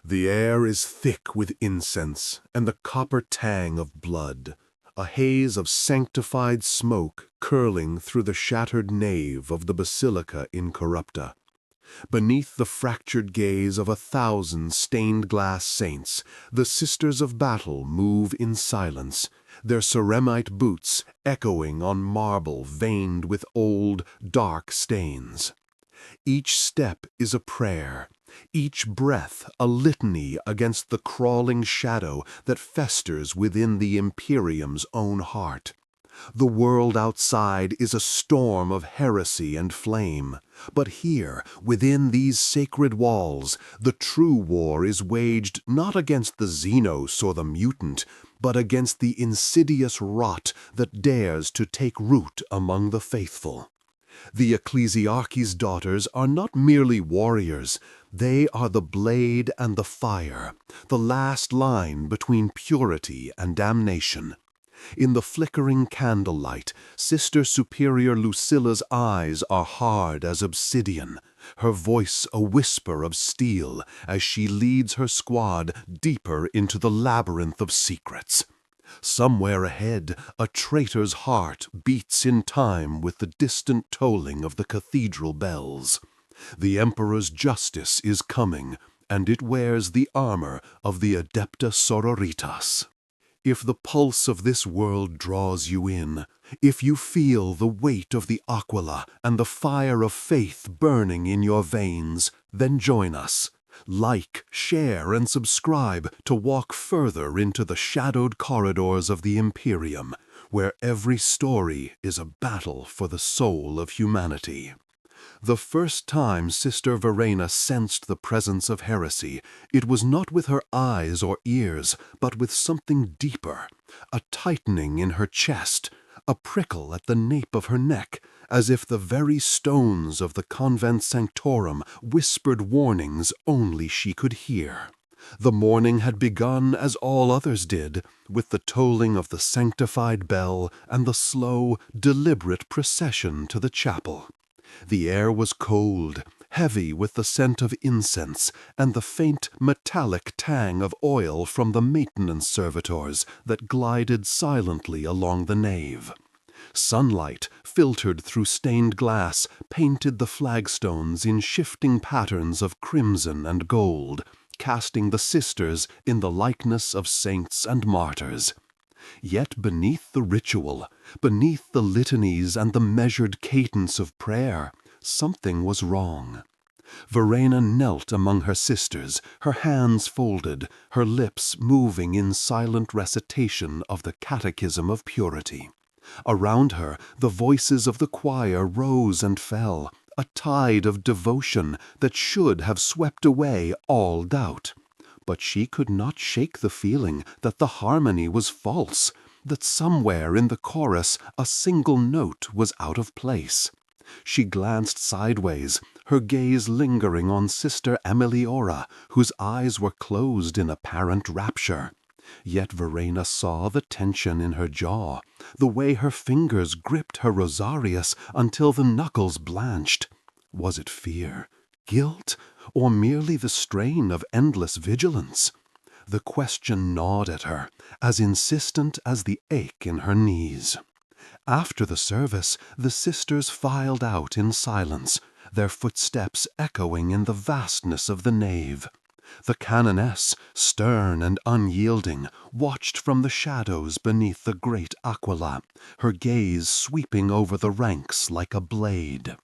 The air is thick with incense and the copper tang of blood, a haze of sanctified smoke curling through the shattered nave of the Basilica Incorrupta. Beneath the fractured gaze of 1,000 stained-glass saints, the Sisters of Battle move in silence, their ceramite boots echoing on marble veined with old, dark stains. Each step is a prayer, each breath a litany against the crawling shadow that festers within the Imperium's own heart. The world outside is a storm of heresy and flame, but here, within these sacred walls, the true war is waged not against the xenos or the mutant, but against the insidious rot that dares to take root among the faithful. The Ecclesiarchy's daughters are not merely warriors, they are the blade and the fire, the last line between purity and damnation. In the flickering candlelight, Sister Superior Lucilla's eyes are hard as obsidian, her voice a whisper of steel as she leads her squad deeper into the labyrinth of secrets. Somewhere ahead, a traitor's heart beats in time with the distant tolling of the cathedral bells. The Emperor's justice is coming, and it wears the armor of the Adepta Sororitas. If the pulse of this world draws you in, if you feel the weight of the Aquila and the fire of faith burning in your veins, then join us. Like, share, and subscribe to walk further into the shadowed corridors of the Imperium, where every story is a battle for the soul of humanity. The first time Sister Verena sensed the presence of heresy, it was not with her eyes or ears, but with something deeper, a tightening in her chest, a prickle at the nape of her neck, as if the very stones of the convent sanctorum whispered warnings only she could hear. The morning had begun as all others did, with the tolling of the sanctified bell and the slow, deliberate procession to the chapel. The air was cold, heavy with the scent of incense and the faint metallic tang of oil from the maintenance servitors that glided silently along the nave. Sunlight, filtered through stained glass, painted the flagstones in shifting patterns of crimson and gold, casting the sisters in the likeness of saints and martyrs. Yet beneath the ritual, beneath the litanies and the measured cadence of prayer, something was wrong. Verena knelt among her sisters, her hands folded, her lips moving in silent recitation of the Catechism of Purity. Around her, the voices of the choir rose and fell, a tide of devotion that should have swept away all doubt. But she could not shake the feeling that the harmony was false, that somewhere in the chorus a single note was out of place. She glanced sideways, her gaze lingering on Sister Emiliora, whose eyes were closed in apparent rapture. Yet Verena saw the tension in her jaw, the way her fingers gripped her rosarius until the knuckles blanched. Was it fear, guilt, or merely the strain of endless vigilance? The question gnawed at her, as insistent as the ache in her knees. After the service, the sisters filed out in silence, their footsteps echoing in the vastness of the nave. The canoness, stern and unyielding, watched from the shadows beneath the great aquila, her gaze sweeping over the ranks like a blade.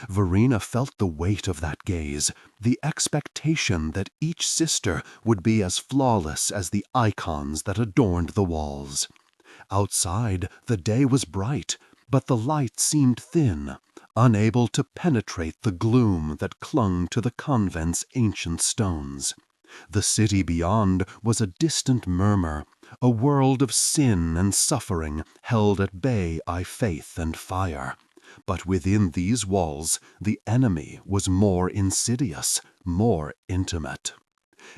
Verena felt the weight of that gaze, the expectation that each sister would be as flawless as the icons that adorned the walls. Outside, the day was bright, but the light seemed thin, unable to penetrate the gloom that clung to the convent's ancient stones. The city beyond was a distant murmur, a world of sin and suffering held at bay by faith and fire. But within these walls, the enemy was more insidious, more intimate.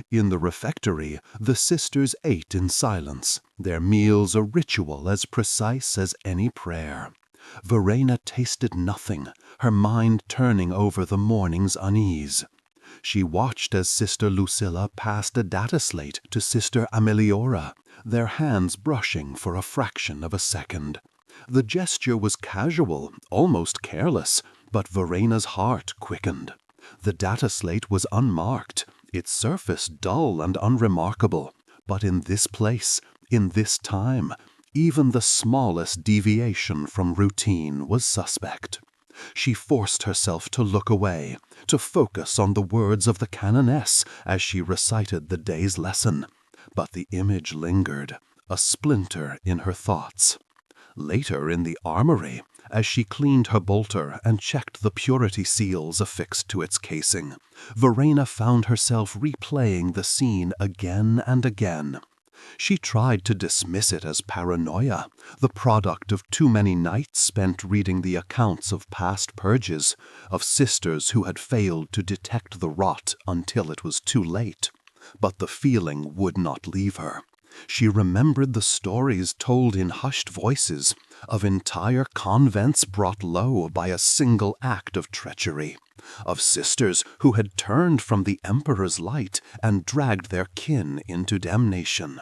In the refectory, the sisters ate in silence, their meals a ritual as precise as any prayer. Verena tasted nothing, her mind turning over the morning's unease. She watched as Sister Lucilla passed a data slate to Sister Ameliora, their hands brushing for a fraction of a second. The gesture was casual, almost careless, but Verena's heart quickened. The data slate was unmarked, its surface dull and unremarkable, but in this place, in this time, even the smallest deviation from routine was suspect. She forced herself to look away, to focus on the words of the canoness as she recited the day's lesson, but the image lingered, a splinter in her thoughts. Later in the armory, as she cleaned her bolter and checked the purity seals affixed to its casing, Verena found herself replaying the scene again and again. She tried to dismiss it as paranoia, the product of too many nights spent reading the accounts of past purges, of sisters who had failed to detect the rot until it was too late. But the feeling would not leave her. She remembered the stories told in hushed voices of entire convents brought low by a single act of treachery, of sisters who had turned from the emperor's light and dragged their kin into damnation.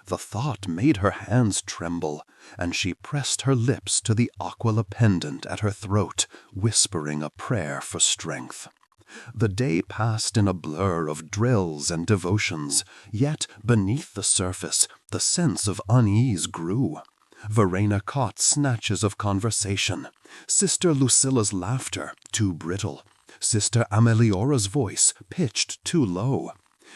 The thought made her hands tremble, and she pressed her lips to the aquila pendant at her throat, whispering a prayer for strength. The day passed in a blur of drills and devotions, yet beneath the surface the sense of unease grew. Verena caught snatches of conversation, Sister Lucilla's laughter too brittle, Sister Ameliora's voice pitched too low.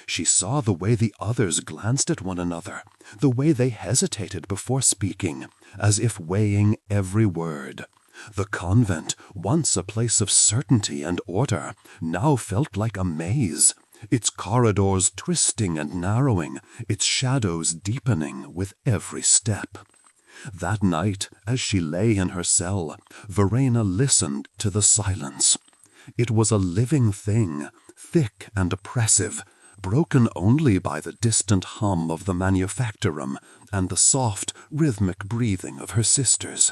She saw the way the others glanced at one another, the way they hesitated before speaking, as if weighing every word. The convent, once a place of certainty and order, now felt like a maze, its corridors twisting and narrowing, its shadows deepening with every step. That night, as she lay in her cell, Verena listened to the silence. It was a living thing, thick and oppressive, broken only by the distant hum of the manufactorum and the soft, rhythmic breathing of her sisters.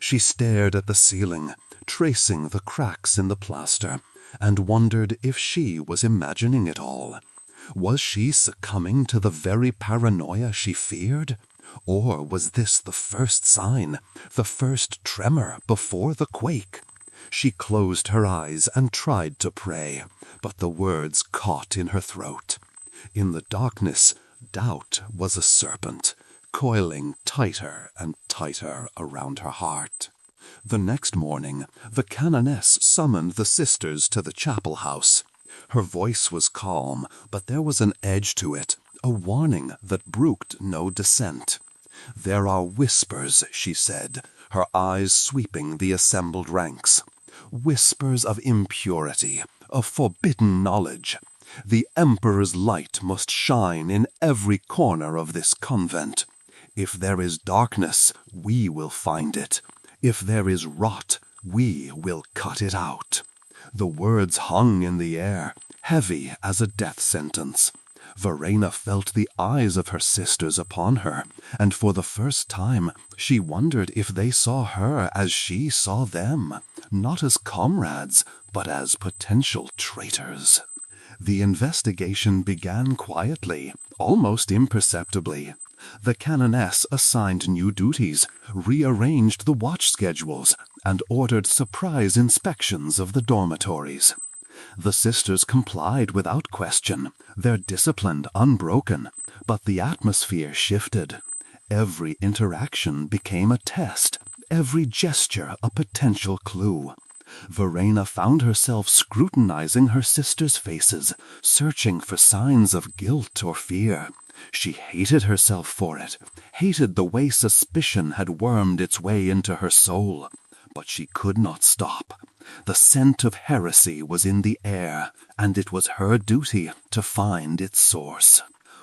She stared at the ceiling, tracing the cracks in the plaster, and wondered if she was imagining it all. Was she succumbing to the very paranoia she feared? Or was this the first sign, the first tremor before the quake? She closed her eyes and tried to pray, but the words caught in her throat. In the darkness, doubt was a serpent, coiling tighter and tighter around her heart. The next morning, the canoness summoned the sisters to the chapel house. Her voice was calm, but there was an edge to it, a warning that brooked no dissent. "There are whispers," she said, her eyes sweeping the assembled ranks. "Whispers of impurity, of forbidden knowledge. The emperor's light must shine in every corner of this convent. If there is darkness, we will find it. If there is rot, we will cut it out." The words hung in the air, heavy as a death sentence. Verena felt the eyes of her sisters upon her, and for the first time she wondered if they saw her as she saw them, not as comrades, but as potential traitors. The investigation began quietly, almost imperceptibly. The canoness assigned new duties, rearranged the watch schedules, and ordered surprise inspections of the dormitories. The sisters complied without question, their discipline unbroken, but the atmosphere shifted. Every interaction became a test, every gesture a potential clue. Verena found herself scrutinizing her sisters' faces, searching for signs of guilt or fear. She hated herself for it, hated the way suspicion had wormed its way into her soul. But she could not stop. The scent of heresy was in the air, and it was her duty to find its source.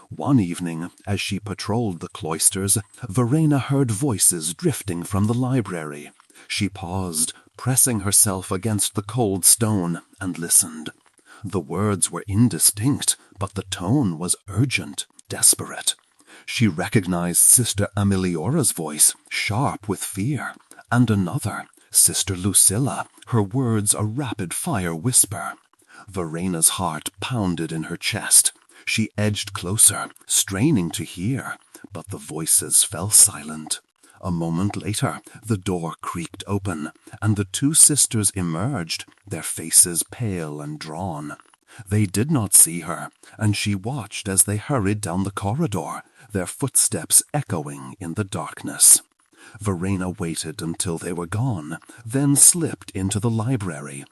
One evening, as she patrolled the cloisters, Verena heard voices drifting from the library. She paused, pressing herself against the cold stone, and listened. The words were indistinct, but the tone was urgent, desperate. She recognized Sister Ameliora's voice, sharp with fear, and another, Sister Lucilla, her words a rapid-fire whisper. Verena's heart pounded in her chest. She edged closer, straining to hear, but the voices fell silent. A moment later, the door creaked open, and the two sisters emerged, their faces pale and drawn. They did not see her, and she watched as they hurried down the corridor, their footsteps echoing in the darkness. Verena waited until they were gone, then slipped into the library.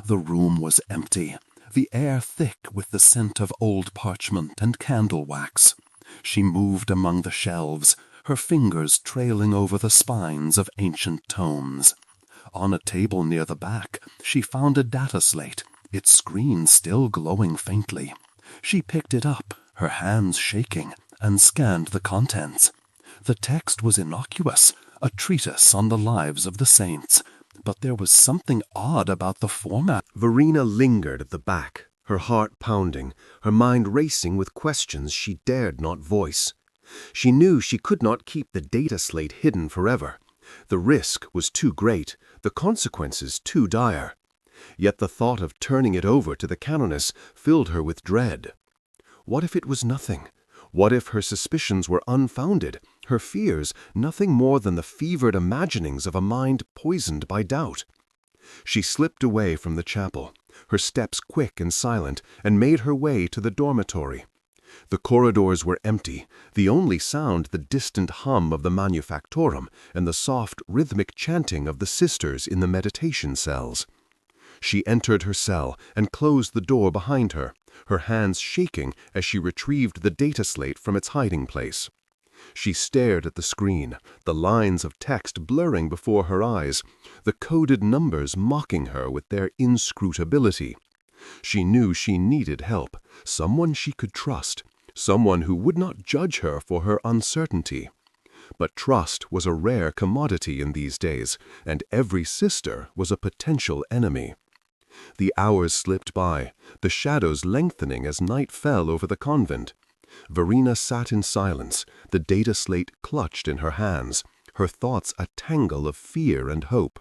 The room was empty, the air thick with the scent of old parchment and candle wax. She moved among the shelves, her fingers trailing over the spines of ancient tomes. On a table near the back, she found a data slate, its screen still glowing faintly. She picked it up, her hands shaking, and scanned the contents. The text was innocuous, a treatise on the lives of the saints, but there was something odd about the format. Verena lingered at the back, her heart pounding, her mind racing with questions she dared not voice. She knew she could not keep the data slate hidden forever. The risk was too great, the consequences too dire. Yet the thought of turning it over to the canoness filled her with dread. What if it was nothing? What if her suspicions were unfounded, her fears nothing more than the fevered imaginings of a mind poisoned by doubt? She slipped away from the chapel, her steps quick and silent, and made her way to the dormitory. The corridors were empty, the only sound the distant hum of the manufactorum and the soft rhythmic chanting of the sisters in the meditation cells. She entered her cell and closed the door behind her, her hands shaking as she retrieved the data slate from its hiding place. She stared at the screen, the lines of text blurring before her eyes, the coded numbers mocking her with their inscrutability. She knew she needed help, someone she could trust, someone who would not judge her for her uncertainty. But trust was a rare commodity in these days, and every sister was a potential enemy. The hours slipped by, the shadows lengthening as night fell over the convent. Verena sat in silence, the data slate clutched in her hands, her thoughts a tangle of fear and hope.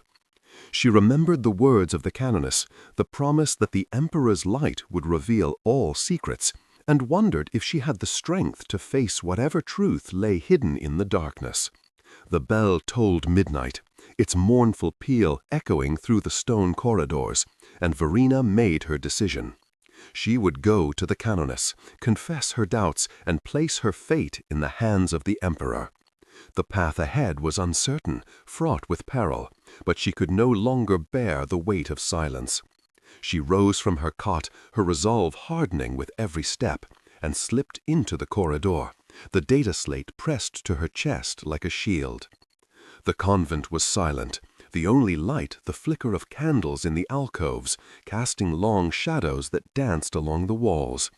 She remembered the words of the canoness, the promise that the emperor's light would reveal all secrets, and wondered if she had the strength to face whatever truth lay hidden in the darkness. The bell tolled midnight, its mournful peal echoing through the stone corridors, and Verena made her decision. She would go to the canoness, confess her doubts, and place her fate in the hands of the emperor. The path ahead was uncertain, fraught with peril, but she could no longer bear the weight of silence. She rose from her cot, her resolve hardening with every step, and slipped into the corridor, the data slate pressed to her chest like a shield. The convent was silent, the only light the flicker of candles in the alcoves, casting long shadows that danced along the walls.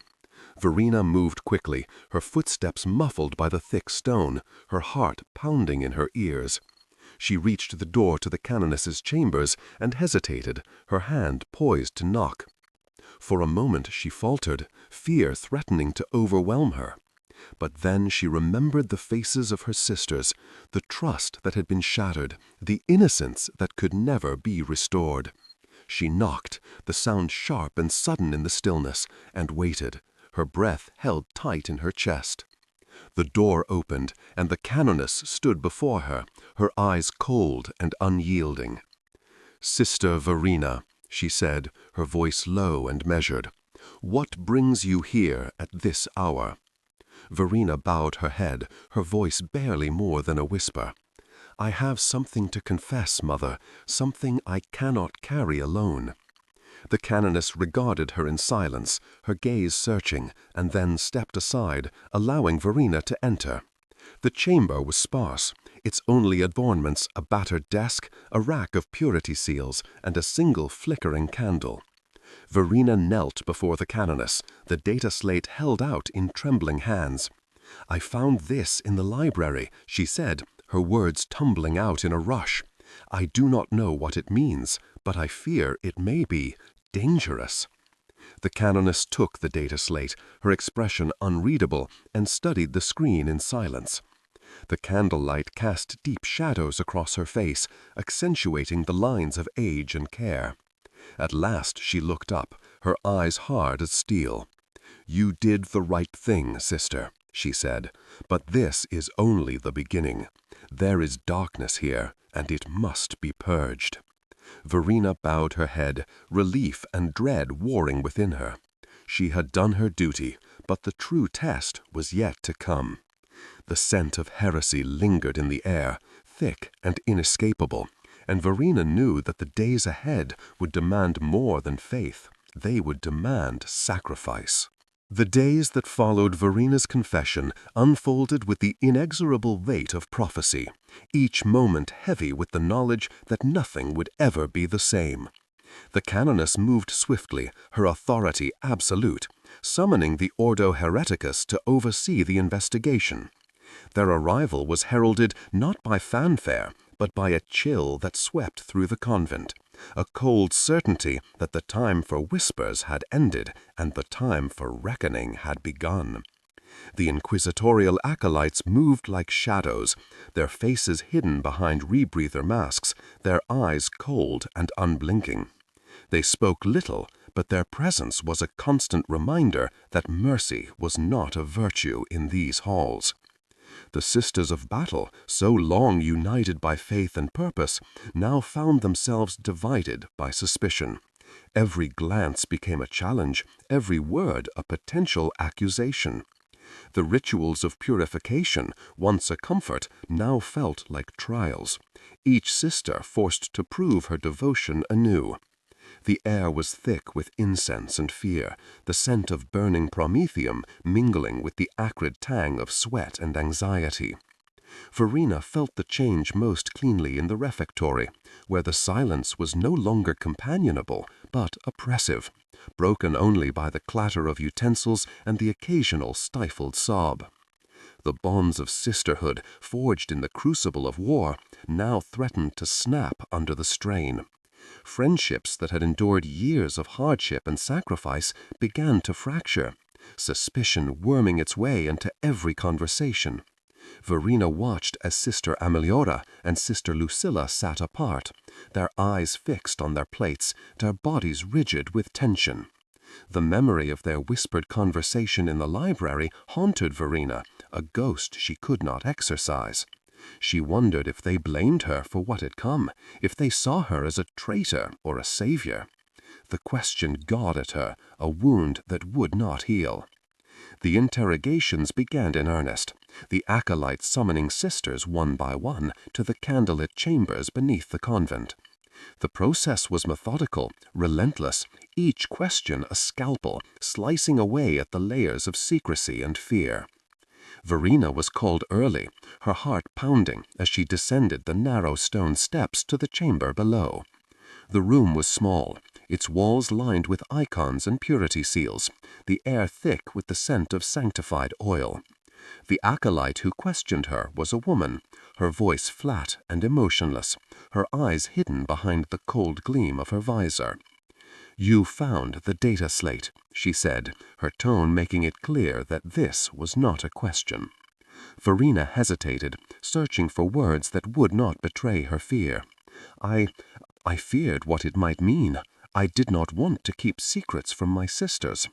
Verena moved quickly, her footsteps muffled by the thick stone, her heart pounding in her ears. She reached the door to the canoness's chambers and hesitated, her hand poised to knock. For a moment she faltered, fear threatening to overwhelm her. But then she remembered the faces of her sisters, the trust that had been shattered, the innocence that could never be restored. She knocked, the sound sharp and sudden in the stillness, and waited, her breath held tight in her chest. The door opened, and the canoness stood before her, her eyes cold and unyielding. "Sister Verena," she said, her voice low and measured, "what brings you here at this hour?" Verena bowed her head, her voice barely more than a whisper. "I have something to confess, Mother, something I cannot carry alone." The canoness regarded her in silence, her gaze searching, and then stepped aside, allowing Verena to enter. The chamber was sparse, its only adornments a battered desk, a rack of purity seals, and a single flickering candle. Verena knelt before the canoness, the data slate held out in trembling hands. "I found this in the library," she said, her words tumbling out in a rush. "I do not know what it means, but I fear it may be dangerous." The canoness took the data slate, her expression unreadable, and studied the screen in silence. The candlelight cast deep shadows across her face, accentuating the lines of age and care. At last she looked up, her eyes hard as steel. "You did the right thing, sister," she said, "but this is only the beginning. There is darkness here, and it must be purged." Verena bowed her head, relief and dread warring within her. She had done her duty, but the true test was yet to come. The scent of heresy lingered in the air, thick and inescapable, and Verena knew that the days ahead would demand more than faith. They would demand sacrifice. The days that followed Verena's confession unfolded with the inexorable weight of prophecy, each moment heavy with the knowledge that nothing would ever be the same. The canoness moved swiftly, her authority absolute, summoning the Ordo Hereticus to oversee the investigation. Their arrival was heralded not by fanfare, but by a chill that swept through the convent, a cold certainty that the time for whispers had ended and the time for reckoning had begun. The inquisitorial acolytes moved like shadows, their faces hidden behind rebreather masks, their eyes cold and unblinking. They spoke little, but their presence was a constant reminder that mercy was not a virtue in these halls. The Sisters of Battle, so long united by faith and purpose, now found themselves divided by suspicion. Every glance became a challenge, every word a potential accusation. The rituals of purification, once a comfort, now felt like trials, each sister forced to prove her devotion anew. The air was thick with incense and fear, the scent of burning promethium mingling with the acrid tang of sweat and anxiety. Verena felt the change most keenly in the refectory, where the silence was no longer companionable, but oppressive, broken only by the clatter of utensils and the occasional stifled sob. The bonds of sisterhood, forged in the crucible of war, now threatened to snap under the strain. Friendships that had endured years of hardship and sacrifice began to fracture, suspicion worming its way into every conversation. Verena watched as Sister Ameliora and Sister Lucilla sat apart, their eyes fixed on their plates, their bodies rigid with tension. The memory of their whispered conversation in the library haunted Verena, a ghost she could not exorcise. She wondered if they blamed her for what had come, if they saw her as a traitor or a savior. The question gnawed at her, a wound that would not heal. The interrogations began in earnest, the acolytes summoning sisters one by one to the candlelit chambers beneath the convent. The process was methodical, relentless, each question a scalpel, slicing away at the layers of secrecy and fear. Verena was called early, her heart pounding as she descended the narrow stone steps to the chamber below. The room was small, its walls lined with icons and purity seals, the air thick with the scent of sanctified oil. The acolyte who questioned her was a woman, her voice flat and emotionless, her eyes hidden behind the cold gleam of her visor. "You found the data slate," she said, her tone making it clear that this was not a question. Verena hesitated, searching for words that would not betray her fear. I feared what it might mean. I did not want to keep secrets from my sisters."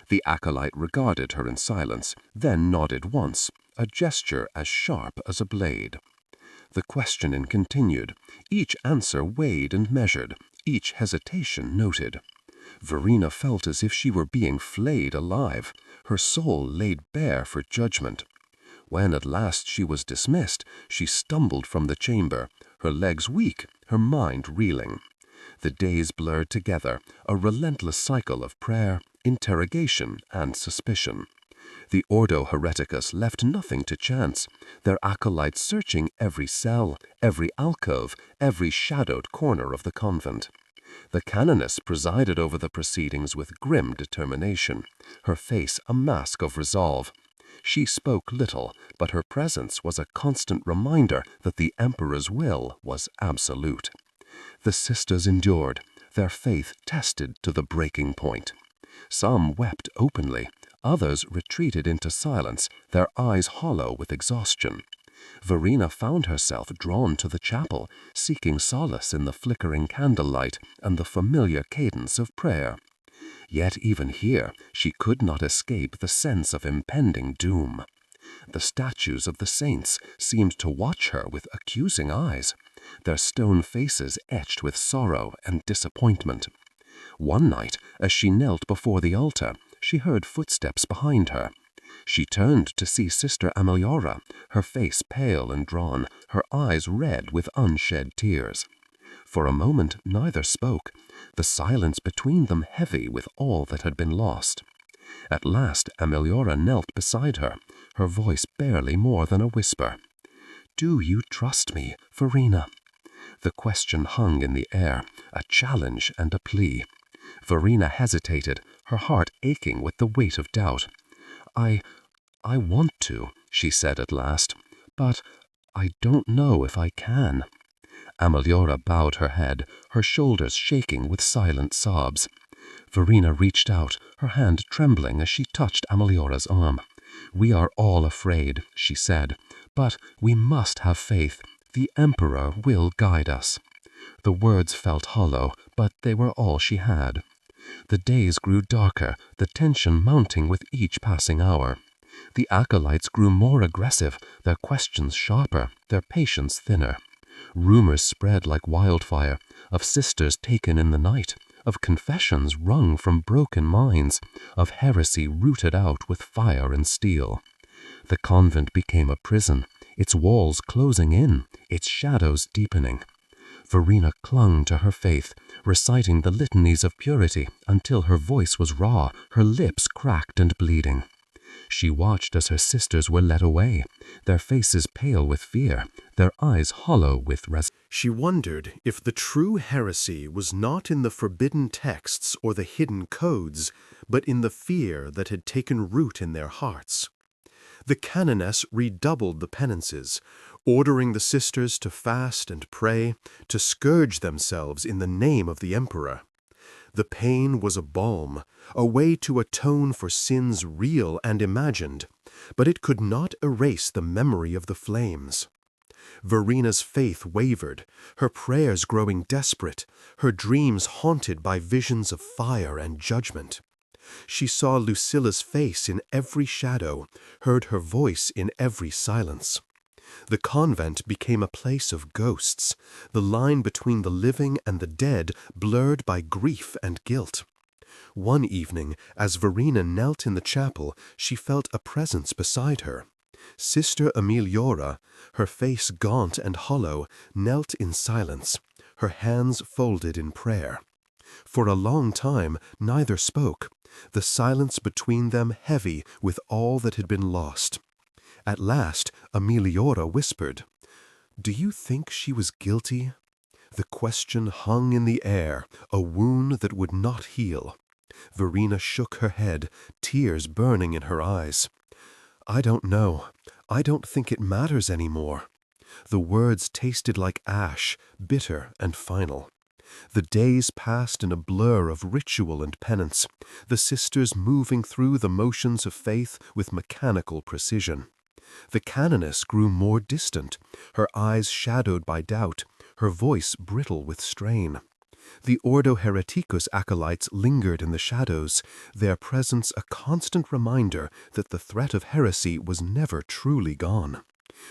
The acolyte regarded her in silence, then nodded once, a gesture as sharp as a blade. The questioning continued, each answer weighed and measured, each hesitation noted. Verena felt as if she were being flayed alive, her soul laid bare for judgment. When at last she was dismissed, she stumbled from the chamber, her legs weak, her mind reeling. The days blurred together, a relentless cycle of prayer, interrogation, and suspicion. The Ordo Hereticus left nothing to chance, their acolytes searching every cell, every alcove, every shadowed corner of the convent. The canoness presided over the proceedings with grim determination, her face a mask of resolve. She spoke little, but her presence was a constant reminder that the emperor's will was absolute. The sisters endured, their faith tested to the breaking point. Some wept openly, others retreated into silence, their eyes hollow with exhaustion. Verena found herself drawn to the chapel, seeking solace in the flickering candlelight and the familiar cadence of prayer. Yet even here she could not escape the sense of impending doom. The statues of the saints seemed to watch her with accusing eyes, their stone faces etched with sorrow and disappointment. One night, as she knelt before the altar, she heard footsteps behind her. She turned to see Sister Ameliora, her face pale and drawn, her eyes red with unshed tears. For a moment neither spoke, the silence between them heavy with all that had been lost. At last Ameliora knelt beside her, her voice barely more than a whisper. "Do you trust me, Verena?" The question hung in the air, a challenge and a plea. Verena hesitated, her heart aching with the weight of doubt. I want to," she said at last, "but I don't know if I can." Ameliora bowed her head, her shoulders shaking with silent sobs. Verena reached out, her hand trembling as she touched Ameliora's arm. "We are all afraid," she said, "but we must have faith. The Emperor will guide us." The words felt hollow, but they were all she had. The days grew darker, the tension mounting with each passing hour. The acolytes grew more aggressive, their questions sharper, their patience thinner. Rumors spread like wildfire, of sisters taken in the night, of confessions wrung from broken minds, of heresy rooted out with fire and steel. The convent became a prison, its walls closing in, its shadows deepening. Verena clung to her faith, reciting the litanies of purity until her voice was raw, her lips cracked and bleeding. She watched as her sisters were led away, their faces pale with fear, their eyes hollow with She wondered if the true heresy was not in the forbidden texts or the hidden codes, but in the fear that had taken root in their hearts. The canoness redoubled the penances, ordering the sisters to fast and pray, to scourge themselves in the name of the Emperor. The pain was a balm, a way to atone for sins real and imagined, but it could not erase the memory of the flames. Verena's faith wavered, her prayers growing desperate, her dreams haunted by visions of fire and judgment. She saw Lucilla's face in every shadow, heard her voice in every silence. The convent became a place of ghosts, the line between the living and the dead blurred by grief and guilt. One evening, as Verena knelt in the chapel, she felt a presence beside her. Sister Ameliora, her face gaunt and hollow, knelt in silence, her hands folded in prayer. For a long time neither spoke, the silence between them heavy with all that had been lost. At last Ameliora whispered, "Do you think she was guilty?" The question hung in the air, a wound that would not heal. Verena shook her head, tears burning in her eyes. "I don't know. I don't think it matters anymore." The words tasted like ash, bitter and final. The days passed in a blur of ritual and penance, the sisters moving through the motions of faith with mechanical precision. The canoness grew more distant, her eyes shadowed by doubt, her voice brittle with strain. The Ordo Hereticus acolytes lingered in the shadows, their presence a constant reminder that the threat of heresy was never truly gone.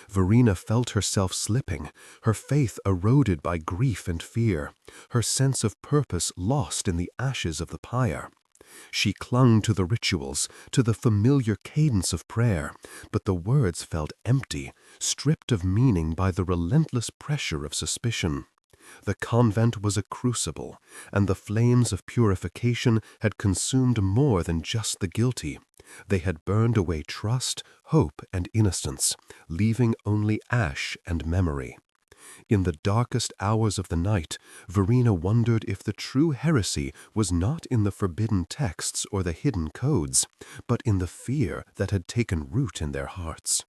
Verena felt herself slipping, her faith eroded by grief and fear, her sense of purpose lost in the ashes of the pyre. She clung to the rituals, to the familiar cadence of prayer, but the words felt empty, stripped of meaning by the relentless pressure of suspicion. The convent was a crucible, and the flames of purification had consumed more than just the guilty. They had burned away trust, hope, and innocence, leaving only ash and memory. In the darkest hours of the night, Verena wondered if the true heresy was not in the forbidden texts or the hidden codes, but in the fear that had taken root in their hearts.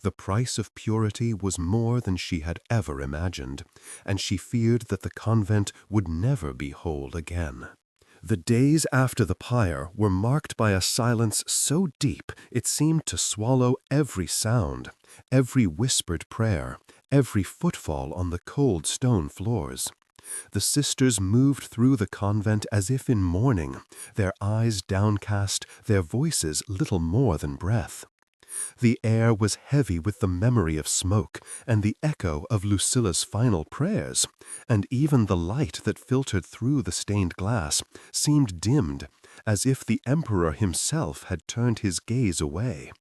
The price of purity was more than she had ever imagined, and she feared that the convent would never be whole again. The days after the pyre were marked by a silence so deep it seemed to swallow every sound, every whispered prayer, every footfall on the cold stone floors. The sisters moved through the convent as if in mourning, their eyes downcast, their voices little more than breath. The air was heavy with the memory of smoke and the echo of Lucilla's final prayers, and even the light that filtered through the stained glass seemed dimmed, as if the emperor himself had turned his gaze away.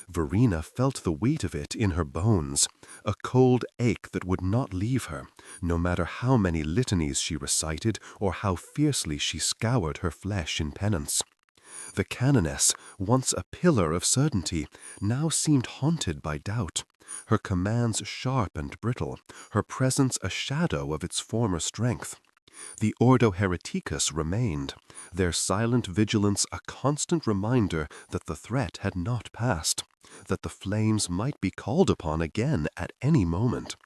Verena felt the weight of it in her bones, a cold ache that would not leave her, no matter how many litanies she recited or how fiercely she scoured her flesh in penance. The canoness, once a pillar of certainty, now seemed haunted by doubt, her commands sharp and brittle, her presence a shadow of its former strength. The Ordo Hereticus remained, their silent vigilance a constant reminder that the threat had not passed, that the flames might be called upon again at any moment.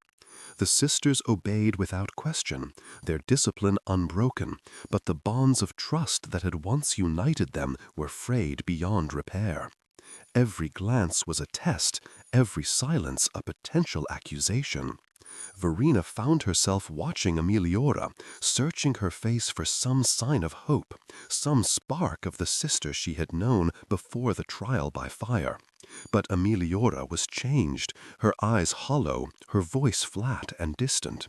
The sisters obeyed without question, their discipline unbroken, but the bonds of trust that had once united them were frayed beyond repair. Every glance was a test, every silence a potential accusation. Verena found herself watching Emiliora, searching her face for some sign of hope, some spark of the sister she had known before the trial by fire. But Emiliora was changed, her eyes hollow, her voice flat and distant.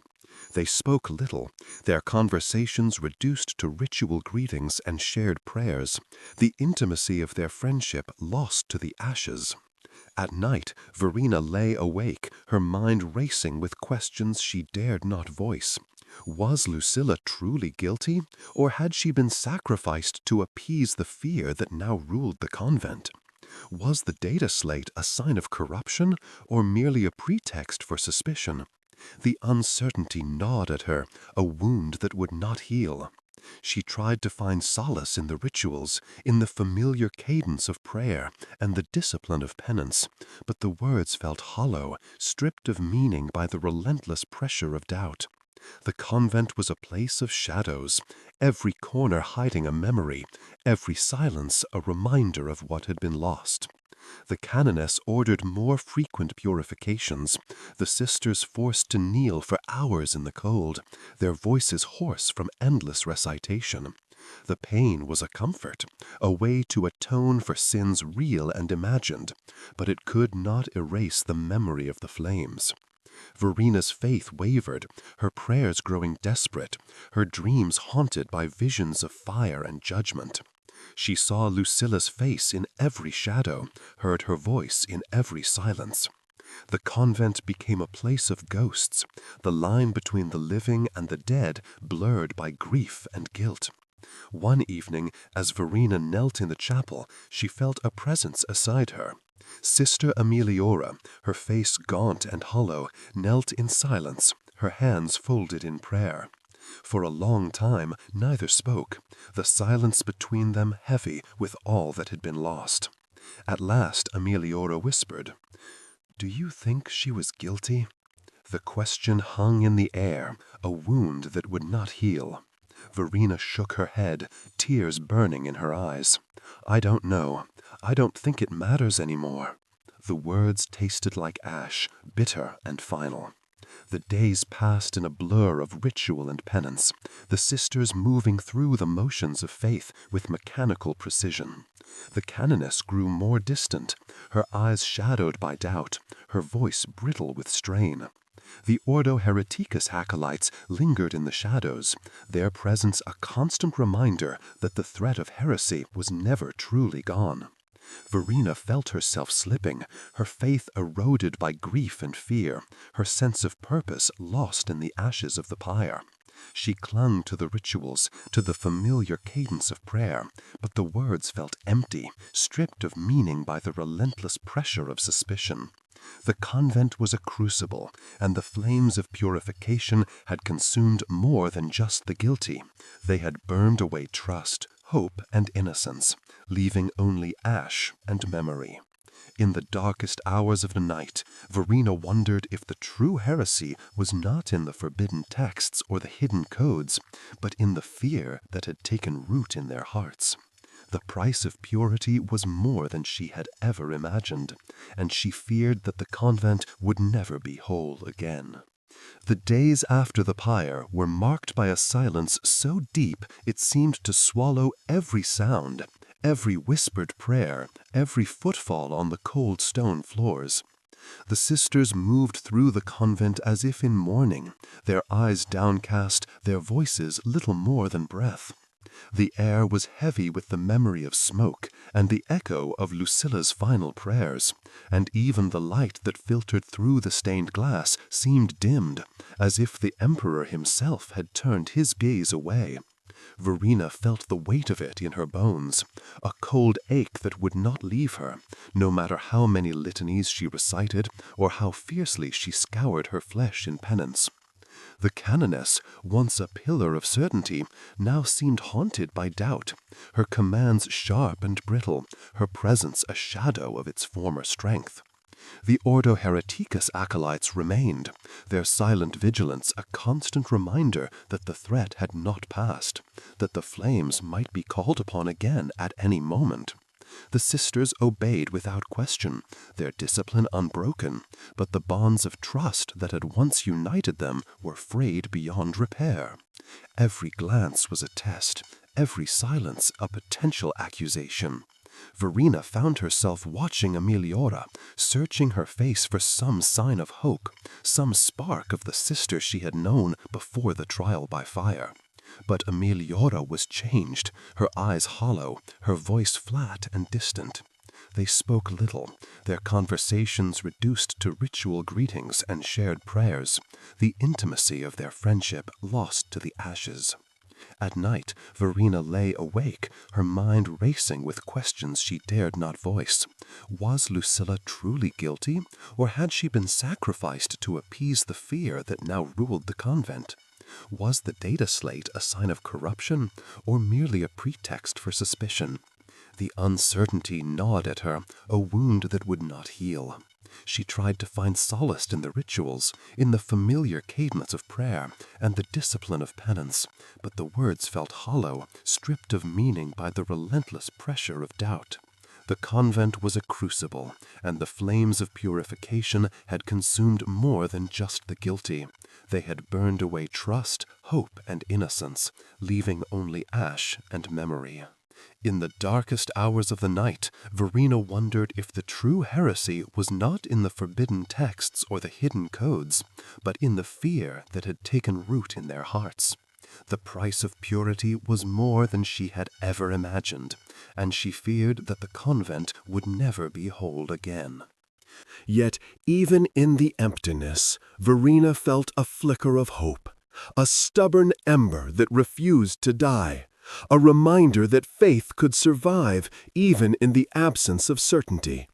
They spoke little, their conversations reduced to ritual greetings and shared prayers, the intimacy of their friendship lost to the ashes. At night, Verena lay awake, her mind racing with questions she dared not voice. Was Lucilla truly guilty, or had she been sacrificed to appease the fear that now ruled the convent? Was the data slate a sign of corruption, or merely a pretext for suspicion? The uncertainty gnawed at her, a wound that would not heal. She tried to find solace in the rituals, in the familiar cadence of prayer, and the discipline of penance, but the words felt hollow, stripped of meaning by the relentless pressure of doubt. The convent was a place of shadows, every corner hiding a memory, every silence a reminder of what had been lost. The canoness ordered more frequent purifications, the sisters forced to kneel for hours in the cold, their voices hoarse from endless recitation. The pain was a comfort, a way to atone for sins real and imagined, but it could not erase the memory of the flames. Verena's faith wavered, her prayers growing desperate, her dreams haunted by visions of fire and judgment. She saw Lucilla's face in every shadow, heard her voice in every silence. The convent became a place of ghosts, the line between the living and the dead blurred by grief and guilt. One evening, as Verena knelt in the chapel, she felt a presence aside her. Sister Emiliora, her face gaunt and hollow, knelt in silence, her hands folded in prayer. For a long time neither spoke, the silence between them heavy with all that had been lost. At last Emiliora whispered, "Do you think she was guilty?" The question hung in the air, a wound that would not heal. Verena shook her head, tears burning in her eyes. "I don't know. I don't think it matters anymore." The words tasted like ash, bitter and final. The days passed in a blur of ritual and penance, the sisters moving through the motions of faith with mechanical precision. The canoness grew more distant, her eyes shadowed by doubt, her voice brittle with strain. The Ordo Hereticus acolytes lingered in the shadows, their presence a constant reminder that the threat of heresy was never truly gone. Verena felt herself slipping, her faith eroded by grief and fear, her sense of purpose lost in the ashes of the pyre. She clung to the rituals, to the familiar cadence of prayer, but the words felt empty, stripped of meaning by the relentless pressure of suspicion. The convent was a crucible, and the flames of purification had consumed more than just the guilty. They had burned away trust, hope, and innocence, leaving only ash and memory. In the darkest hours of the night, Verena wondered if the true heresy was not in the forbidden texts or the hidden codes, but in the fear that had taken root in their hearts. The price of purity was more than she had ever imagined, and she feared that the convent would never be whole again. The days after the pyre were marked by a silence so deep it seemed to swallow every sound, every whispered prayer, every footfall on the cold stone floors. The sisters moved through the convent as if in mourning, their eyes downcast, their voices little more than breath. The air was heavy with the memory of smoke and the echo of Lucilla's final prayers, and even the light that filtered through the stained glass seemed dimmed, as if the emperor himself had turned his gaze away. Verena felt the weight of it in her bones, a cold ache that would not leave her, no matter how many litanies she recited or how fiercely she scoured her flesh in penance. The canoness, once a pillar of certainty, now seemed haunted by doubt, her commands sharp and brittle, her presence a shadow of its former strength. The Ordo Hereticus acolytes remained, their silent vigilance a constant reminder that the threat had not passed, that the flames might be called upon again at any moment. The sisters obeyed without question, their discipline unbroken, but the bonds of trust that had once united them were frayed beyond repair. Every glance was a test, every silence a potential accusation. Verena found herself watching Emiliora, searching her face for some sign of hope, some spark of the sister she had known before the trial by fire. But Emiliora was changed, her eyes hollow, her voice flat and distant. They spoke little, their conversations reduced to ritual greetings and shared prayers, the intimacy of their friendship lost to the ashes. At night, Verena lay awake, her mind racing with questions she dared not voice. Was Lucilla truly guilty, or had she been sacrificed to appease the fear that now ruled the convent? Was the data slate a sign of corruption, or merely a pretext for suspicion? The uncertainty gnawed at her, a wound that would not heal. She tried to find solace in the rituals, in the familiar cadence of prayer, and the discipline of penance, but the words felt hollow, stripped of meaning by the relentless pressure of doubt. The convent was a crucible, and the flames of purification had consumed more than just the guilty. They had burned away trust, hope, and innocence, leaving only ash and memory. In the darkest hours of the night, Verena wondered if the true heresy was not in the forbidden texts or the hidden codes, but in the fear that had taken root in their hearts. The price of purity was more than she had ever imagined, and she feared that the convent would never be whole again. Yet, even in the emptiness, Verena felt a flicker of hope, a stubborn ember that refused to die, a reminder that faith could survive even in the absence of certainty.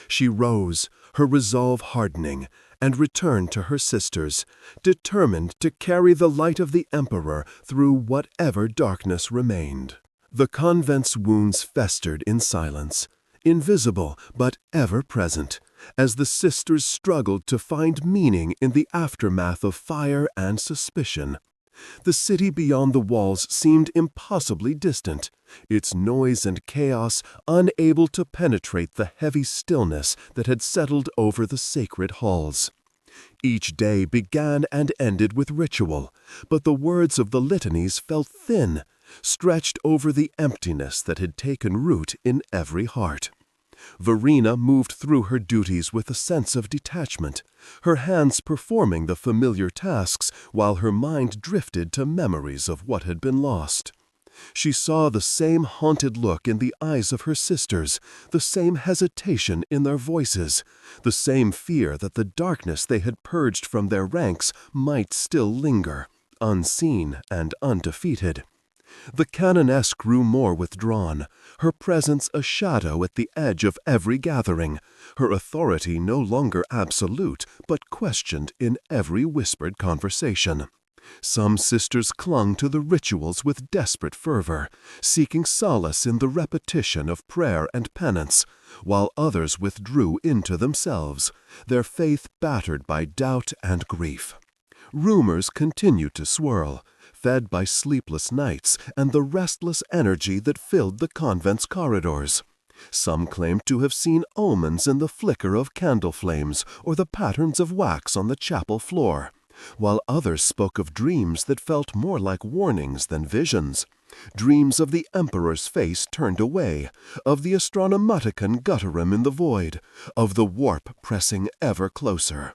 She rose, her resolve hardening, and returned to her sisters, determined to carry the light of the Emperor through whatever darkness remained. The convent's wounds festered in silence, invisible but ever present, as the sisters struggled to find meaning in the aftermath of fire and suspicion. The city beyond the walls seemed impossibly distant, its noise and chaos unable to penetrate the heavy stillness that had settled over the sacred halls. Each day began and ended with ritual, but the words of the litanies felt thin, stretched over the emptiness that had taken root in every heart. Verena moved through her duties with a sense of detachment, her hands performing the familiar tasks while her mind drifted to memories of what had been lost. She saw the same haunted look in the eyes of her sisters, the same hesitation in their voices, the same fear that the darkness they had purged from their ranks might still linger, unseen and undefeated. The canoness grew more withdrawn, her presence a shadow at the edge of every gathering, her authority no longer absolute, but questioned in every whispered conversation. Some sisters clung to the rituals with desperate fervor, seeking solace in the repetition of prayer and penance, while others withdrew into themselves, their faith battered by doubt and grief. Rumors continued to swirl, fed by sleepless nights and the restless energy that filled the convent's corridors. Some claimed to have seen omens in the flicker of candle flames or the patterns of wax on the chapel floor, while others spoke of dreams that felt more like warnings than visions. Dreams of the Emperor's face turned away, of the Astronomaticon gutterum in the void, of the warp pressing ever closer.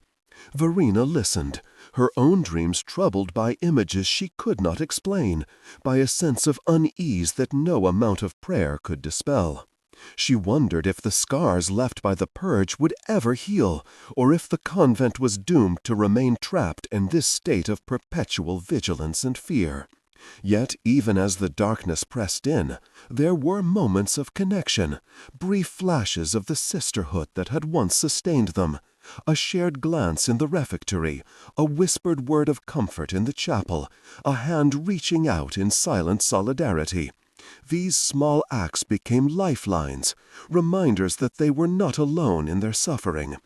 Verena listened, her own dreams troubled by images she could not explain, by a sense of unease that no amount of prayer could dispel. She wondered if the scars left by the purge would ever heal, or if the convent was doomed to remain trapped in this state of perpetual vigilance and fear. Yet, even as the darkness pressed in, there were moments of connection, brief flashes of the sisterhood that had once sustained them, a shared glance in the refectory, a whispered word of comfort in the chapel, a hand reaching out in silent solidarity. These small acts became lifelines, reminders that they were not alone in their suffering.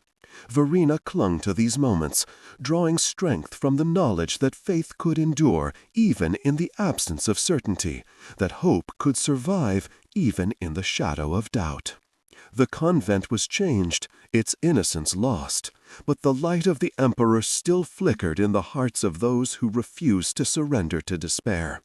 Verena clung to these moments, drawing strength from the knowledge that faith could endure even in the absence of certainty, that hope could survive even in the shadow of doubt. The convent was changed, its innocence lost, but the light of the Emperor still flickered in the hearts of those who refused to surrender to despair.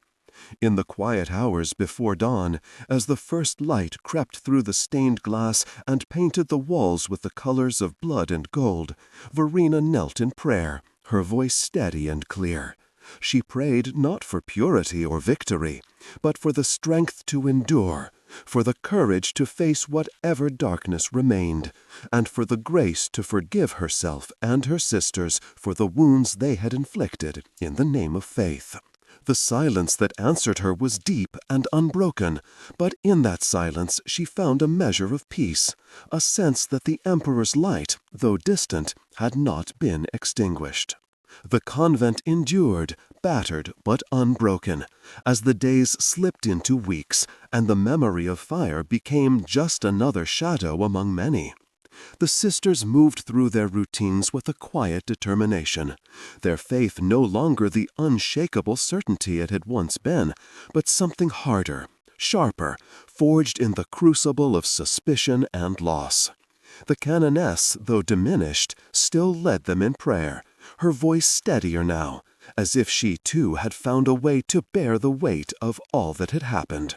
In the quiet hours before dawn, as the first light crept through the stained glass and painted the walls with the colors of blood and gold, Verena knelt in prayer, her voice steady and clear. She prayed not for purity or victory, but for the strength to endure, for the courage to face whatever darkness remained, and for the grace to forgive herself and her sisters for the wounds they had inflicted in the name of faith. The silence that answered her was deep and unbroken, but in that silence she found a measure of peace, a sense that the Emperor's light, though distant, had not been extinguished. The convent endured, battered but unbroken, as the days slipped into weeks, and the memory of fire became just another shadow among many. The sisters moved through their routines with a quiet determination, their faith no longer the unshakable certainty it had once been, but something harder, sharper, forged in the crucible of suspicion and loss. The canoness, though diminished, still led them in prayer, her voice steadier now, as if she too had found a way to bear the weight of all that had happened.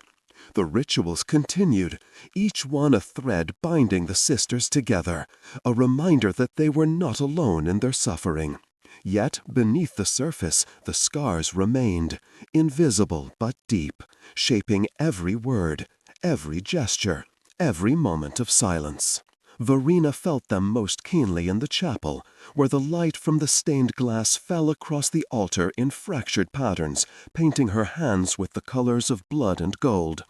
The rituals continued, each one a thread binding the sisters together, a reminder that they were not alone in their suffering. Yet beneath the surface the scars remained, invisible but deep, shaping every word, every gesture, every moment of silence. Verena felt them most keenly in the chapel, where the light from the stained glass fell across the altar in fractured patterns, painting her hands with the colors of blood and gold.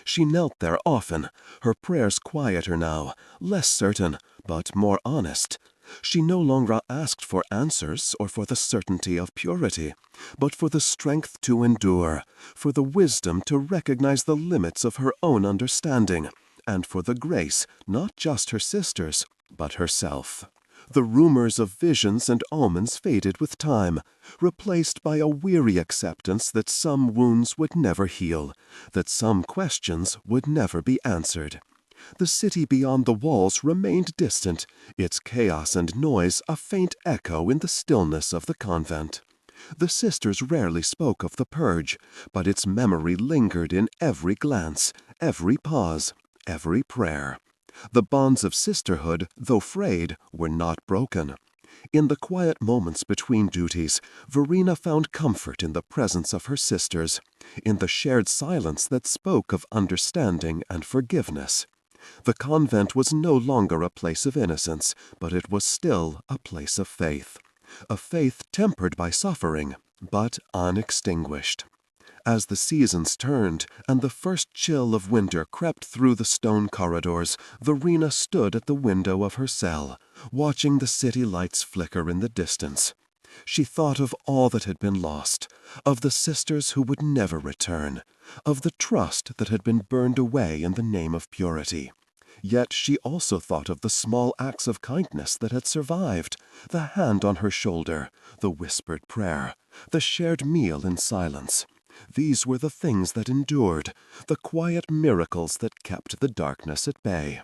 She knelt there often, her prayers quieter now, less certain, but more honest. She no longer asked for answers or for the certainty of purity, but for the strength to endure, for the wisdom to recognize the limits of her own understanding, and for the grace, not just her sisters, but herself. The rumors of visions and omens faded with time, replaced by a weary acceptance that some wounds would never heal, that some questions would never be answered. The city beyond the walls remained distant, its chaos and noise a faint echo in the stillness of the convent. The sisters rarely spoke of the purge, but its memory lingered in every glance, every pause, every prayer. The bonds of sisterhood, though frayed, were not broken. In the quiet moments between duties, Verena found comfort in the presence of her sisters, in the shared silence that spoke of understanding and forgiveness. The convent was no longer a place of innocence, but it was still a place of faith. A faith tempered by suffering, but unextinguished. As the seasons turned, and the first chill of winter crept through the stone corridors, Verena stood at the window of her cell, watching the city lights flicker in the distance. She thought of all that had been lost, of the sisters who would never return, of the trust that had been burned away in the name of purity. Yet she also thought of the small acts of kindness that had survived, the hand on her shoulder, the whispered prayer, the shared meal in silence. These were the things that endured, the quiet miracles that kept the darkness at bay.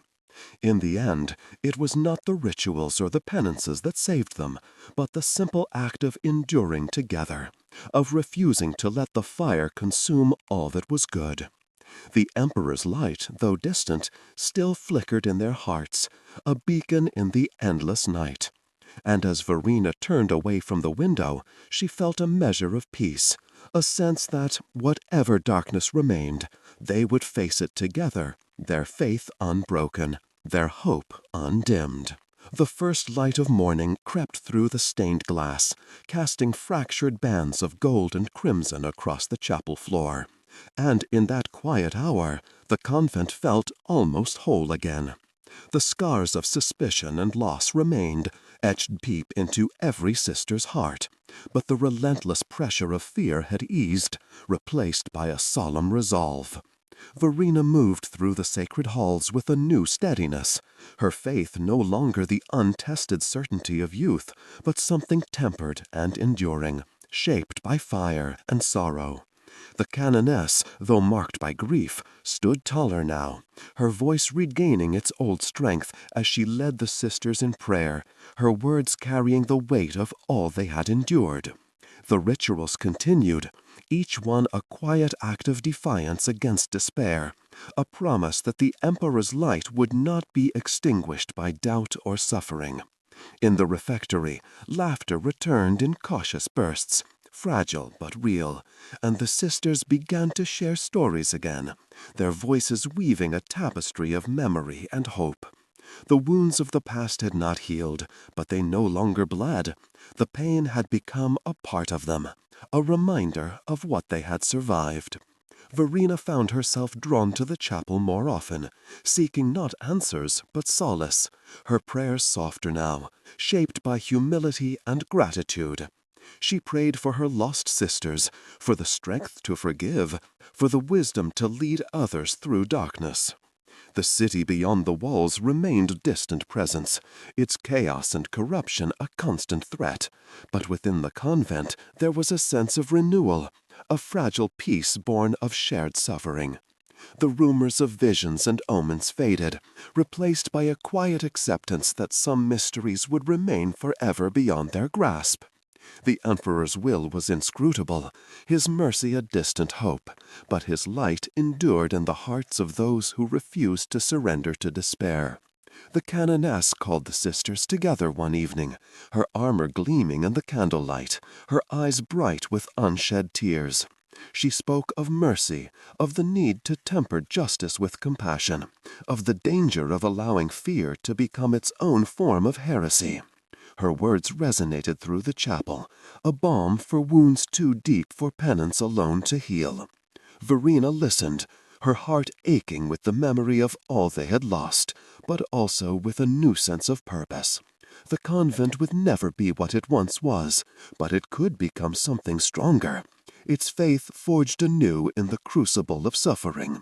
In the end, it was not the rituals or the penances that saved them, but the simple act of enduring together, of refusing to let the fire consume all that was good. The Emperor's light, though distant, still flickered in their hearts, a beacon in the endless night. And as Verena turned away from the window, she felt a measure of peace, a sense that, whatever darkness remained, they would face it together, their faith unbroken, their hope undimmed. The first light of morning crept through the stained glass, casting fractured bands of gold and crimson across the chapel floor. And in that quiet hour, the convent felt almost whole again. The scars of suspicion and loss remained, etched deep into every sister's heart, but the relentless pressure of fear had eased, replaced by a solemn resolve. Verena moved through the sacred halls with a new steadiness, her faith no longer the untested certainty of youth, but something tempered and enduring, shaped by fire and sorrow. The canoness, though marked by grief, stood taller now, her voice regaining its old strength as she led the sisters in prayer, her words carrying the weight of all they had endured. The rituals continued, each one a quiet act of defiance against despair, a promise that the Emperor's light would not be extinguished by doubt or suffering. In the refectory, laughter returned in cautious bursts, fragile but real, and the sisters began to share stories again, their voices weaving a tapestry of memory and hope. The wounds of the past had not healed, but they no longer bled. The pain had become a part of them, a reminder of what they had survived. Verena found herself drawn to the chapel more often, seeking not answers but solace, her prayers softer now, shaped by humility and gratitude. She prayed for her lost sisters, for the strength to forgive, for the wisdom to lead others through darkness. The city beyond the walls remained a distant presence, its chaos and corruption a constant threat, but within the convent there was a sense of renewal, a fragile peace born of shared suffering. The rumors of visions and omens faded, replaced by a quiet acceptance that some mysteries would remain forever beyond their grasp. The Emperor's will was inscrutable, his mercy a distant hope, but his light endured in the hearts of those who refused to surrender to despair. The canoness called the sisters together one evening, her armor gleaming in the candlelight, her eyes bright with unshed tears. She spoke of mercy, of the need to temper justice with compassion, of the danger of allowing fear to become its own form of heresy. Her words resonated through the chapel, a balm for wounds too deep for penance alone to heal. Verena listened, her heart aching with the memory of all they had lost, but also with a new sense of purpose. The convent would never be what it once was, but it could become something stronger, its faith forged anew in the crucible of suffering.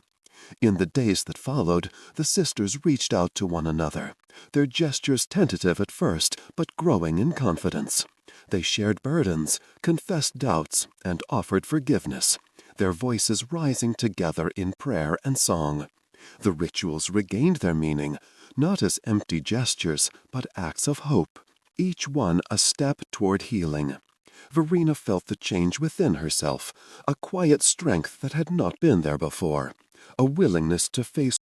In the days that followed, the sisters reached out to one another, their gestures tentative at first, but growing in confidence. They shared burdens, confessed doubts, and offered forgiveness, their voices rising together in prayer and song. The rituals regained their meaning, not as empty gestures, but acts of hope, each one a step toward healing. Verena felt the change within herself, a quiet strength that had not been there before, a willingness to face